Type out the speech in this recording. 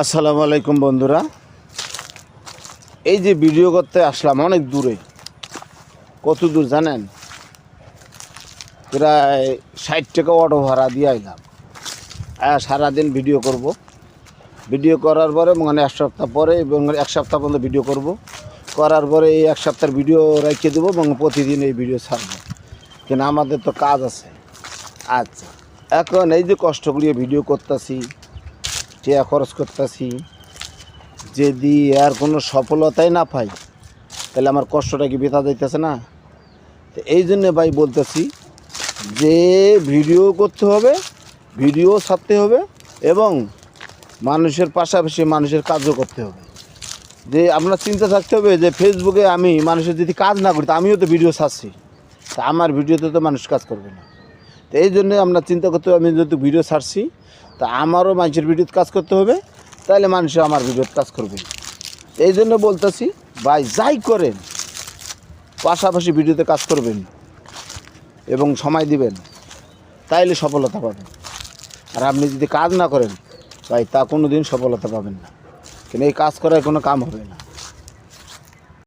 আসসালামু আলাইকুম বন্ধুরা, এই যে ভিডিও করতে আসলাম অনেক দূরে। কত দূর জানেন? প্রায় 60 টাকা অটো ভাড়া দিয়ে আইলাম। সারাদিন ভিডিও করব। ভিডিও করার পরে মানে এক সপ্তাহ পরে এবং এক সপ্তাহ পর্যন্ত ভিডিও করব। করার পরে এই এক সপ্তাহের ভিডিও রেখে দেবো এবং প্রতিদিন এই ভিডিও ছাড়বো। কিন্তু আমাদের তো কাজ আছে। আচ্ছা, এখন এই যে কষ্ট করিয়ে ভিডিও করতেছি, টাকা খরচ করতেছি, যদি আর কোনো সফলতাই না পাই তাহলে আমার কষ্টটা কি বেথা যাইতেছে না? তো এই জন্যে ভাই বলতেছি যে ভিডিও করতে হবে, ভিডিও ছাড়তে হবে এবং মানুষের পাশাপাশি মানুষের কাজও করতে হবে। যে আপনার চিন্তা থাকতে হবে যে ফেসবুকে আমি মানুষের যদি কাজ না করি, তা আমিও তো ভিডিও ছাড়ছি, তা আমার ভিডিওতে তো মানুষ কাজ করবে না। তো এই জন্যে আমরা চিন্তা করতে হবে, আমি যেহেতু ভিডিও ছাড়ছি তা আমারও মানুষের ভিডিওতে কাজ করতে হবে, তাহলে মানুষ আমার ভিডিওতে কাজ করবে। এই জন্য বলতেছি ভাই, যাই করেন পাশাপাশি ভিডিওতে কাজ করবেন এবং সময় দিবেন, তাইলে সফলতা পাবেন। আর আপনি যদি কাজ না করেন ভাই, তা কোনো দিন সফলতা পাবেন না। কিন্তু এই কাজ করার কোনো কাম হবে না।